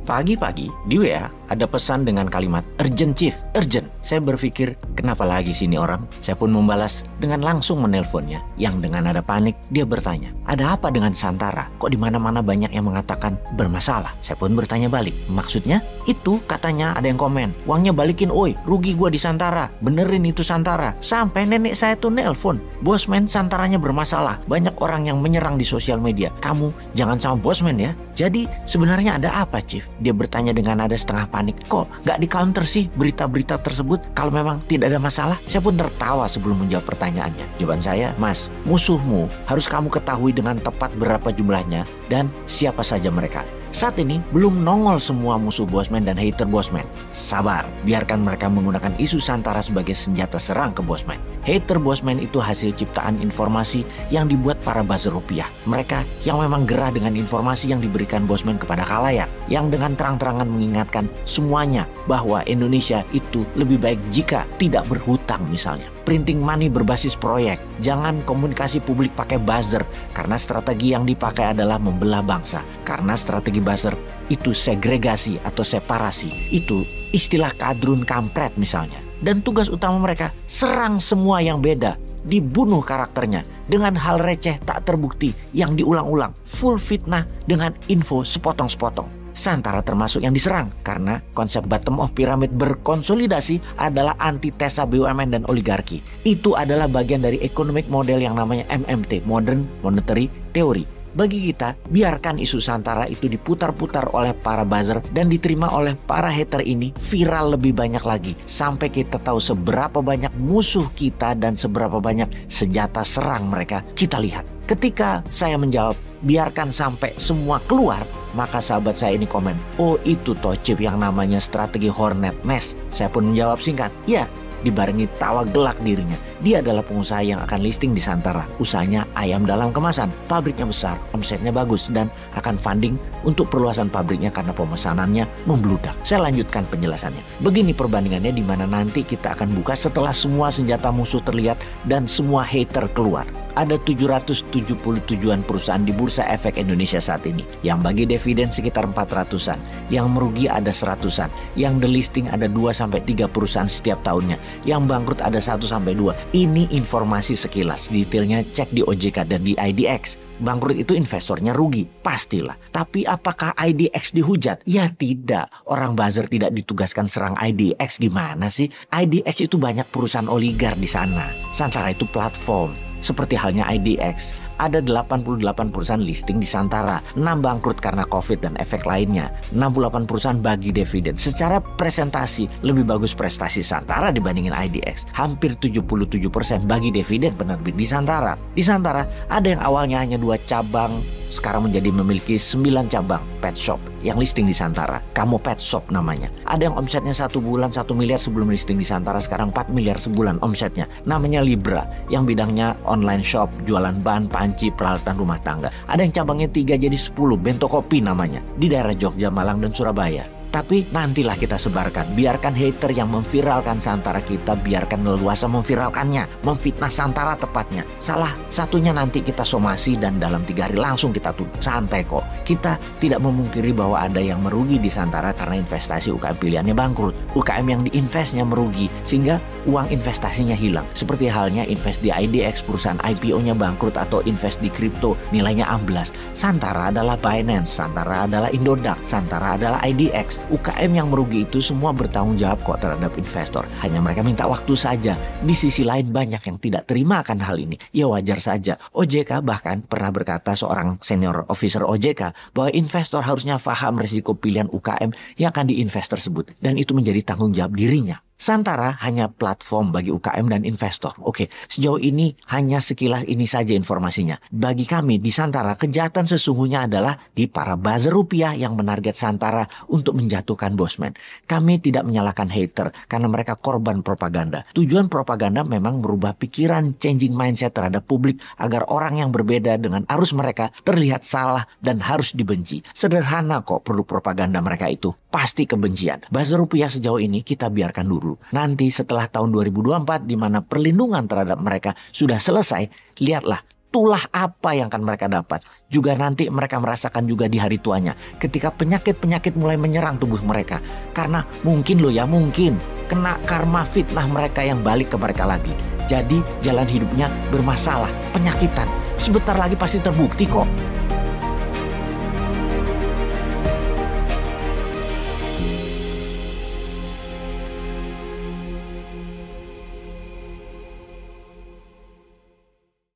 Pagi-pagi di WA ada pesan dengan kalimat urgent chief, urgent. Saya berpikir kenapa lagi sini orang? Saya pun membalas dengan langsung menelponnya. Yang dengan nada panik dia bertanya, ada apa dengan Santara? Kok di mana-mana banyak yang mengatakan bermasalah? Saya pun bertanya balik, maksudnya? Itu katanya ada yang komen, uangnya balikin oi, rugi gua di Santara, benerin itu Santara. Sampai nenek saya tuh nelpon, Bosman Santaranya bermasalah, banyak orang yang menyerang di sosial media. Kamu jangan sama Bosman ya. Jadi sebenarnya ada apa Chief? Dia bertanya dengan nada setengah panik. Kok nggak di counter sih berita-berita tersebut kalau memang tidak ada masalah? Saya pun tertawa sebelum menjawab pertanyaannya. Jawaban saya, Mas, musuhmu harus kamu ketahui dengan tepat berapa jumlahnya dan siapa saja mereka. Saat ini belum nongol semua musuh Bosman dan hater Bosman. Sabar, biarkan mereka menggunakan isu Santara sebagai senjata serang ke Bosman. Hater Bosman itu hasil ciptaan informasi yang dibuat para buzzer rupiah. Mereka yang memang gerah dengan informasi yang diberikan Bosman kepada khalayak, yang dengan terang-terangan mengingatkan semuanya bahwa Indonesia itu lebih baik jika tidak berhutang misalnya. Printing money berbasis proyek, jangan komunikasi publik pakai buzzer karena strategi yang dipakai adalah membelah bangsa. Karena strategi buzzer itu segregasi atau separasi, itu istilah kadrun kampret misalnya. Dan tugas utama mereka serang semua yang beda, dibunuh karakternya dengan hal receh tak terbukti yang diulang-ulang, full fitnah dengan info sepotong-sepotong. Santara termasuk yang diserang karena konsep bottom of pyramid berkonsolidasi adalah antitesa BUMN dan oligarki. Itu adalah bagian dari economic model yang namanya MMT, Modern Monetary Theory. Bagi kita, biarkan isu Santara itu diputar-putar oleh para buzzer dan diterima oleh para hater ini viral lebih banyak lagi. Sampai kita tahu seberapa banyak musuh kita dan seberapa banyak senjata serang mereka. Kita lihat. Ketika saya menjawab, biarkan sampai semua keluar, maka sahabat saya ini komen, oh itu toh chip yang namanya strategi Hornet Nest. Saya pun menjawab singkat, ya, dibarengi tawa gelak dirinya. Dia adalah pengusaha yang akan listing di Santara. Usahanya ayam dalam kemasan. Pabriknya besar, omsetnya bagus, dan akan funding untuk perluasan pabriknya karena pemesanannya membludak. Saya lanjutkan penjelasannya. Begini perbandingannya di mana nanti kita akan buka setelah semua senjata musuh terlihat dan semua hater keluar. Ada 777-an perusahaan di Bursa Efek Indonesia saat ini. Yang bagi dividen sekitar 400-an. Yang merugi ada 100-an. Yang delisting ada 2-3 perusahaan setiap tahunnya. Yang bangkrut ada 1-2. Ini informasi sekilas. Detailnya cek di OJK dan di IDX. Bangkrut itu investornya rugi, pastilah. Tapi apakah IDX dihujat? Ya tidak. Orang buzzer tidak ditugaskan serang IDX, gimana sih? IDX itu banyak perusahaan oligar di sana. Santara itu platform. Seperti halnya IDX, ada 88 perusahaan listing di Santara, 6 bangkrut karena COVID dan efek lainnya, 68 perusahaan bagi dividen. Secara presentasi, lebih bagus prestasi Santara dibandingin IDX. Hampir 77% bagi dividen penerbit di Santara. Di Santara, ada yang awalnya hanya 2 cabang, sekarang menjadi memiliki 9 cabang pet shop yang listing di Santara. Kamu Pet Shop namanya. Ada yang omsetnya 1 bulan 1 miliar sebelum listing di Santara, sekarang 4 miliar sebulan omsetnya. Namanya Libra, yang bidangnya online shop, jualan ban, panci, peralatan rumah tangga. Ada yang cabangnya 3 jadi 10, Bento Kopi namanya, di daerah Jogja, Malang, dan Surabaya. Tapi nantilah kita sebarkan. Biarkan hater yang memviralkan Santara kita, biarkan leluasa memviralkannya, memfitnah Santara tepatnya. Salah satunya nanti kita somasi dan dalam 3 hari langsung kita tutup. Santai kok. Kita tidak memungkiri bahwa ada yang merugi di Santara karena investasi UKM pilihannya bangkrut. UKM yang diinvestnya merugi sehingga uang investasinya hilang. Seperti halnya invest di IDX, perusahaan IPO-nya bangkrut, atau invest di kripto nilainya amblas. Santara adalah Binance, Santara adalah Indodax, Santara adalah IDX. UKM yang merugi itu semua bertanggung jawab kok terhadap investor. Hanya mereka minta waktu saja. Di sisi lain banyak yang tidak terima akan hal ini. Ya wajar saja. OJK bahkan pernah berkata, seorang senior officer OJK, bahwa investor harusnya paham risiko pilihan UKM yang akan diinvest tersebut. Dan itu menjadi tanggung jawab dirinya. Santara hanya platform bagi UKM dan investor. Oke, sejauh ini hanya sekilas ini saja informasinya. Bagi kami di Santara, kejahatan sesungguhnya adalah di para buzzer rupiah yang menarget Santara untuk menjatuhkan Bosman. Kami tidak menyalahkan hater karena mereka korban propaganda. Tujuan propaganda memang merubah pikiran, changing mindset terhadap publik agar orang yang berbeda dengan arus mereka terlihat salah dan harus dibenci. Sederhana kok produk propaganda mereka itu. Pasti kebencian. Buzzer rupiah sejauh ini kita biarkan dulu. Nanti setelah tahun 2024 di mana perlindungan terhadap mereka sudah selesai, lihatlah itulah apa yang akan mereka dapat. Juga nanti mereka merasakan juga di hari tuanya ketika penyakit-penyakit mulai menyerang tubuh mereka. Karena mungkin mungkin kena karma fitnah mereka yang balik ke mereka lagi. Jadi jalan hidupnya bermasalah, penyakitan. Sebentar lagi pasti terbukti kok.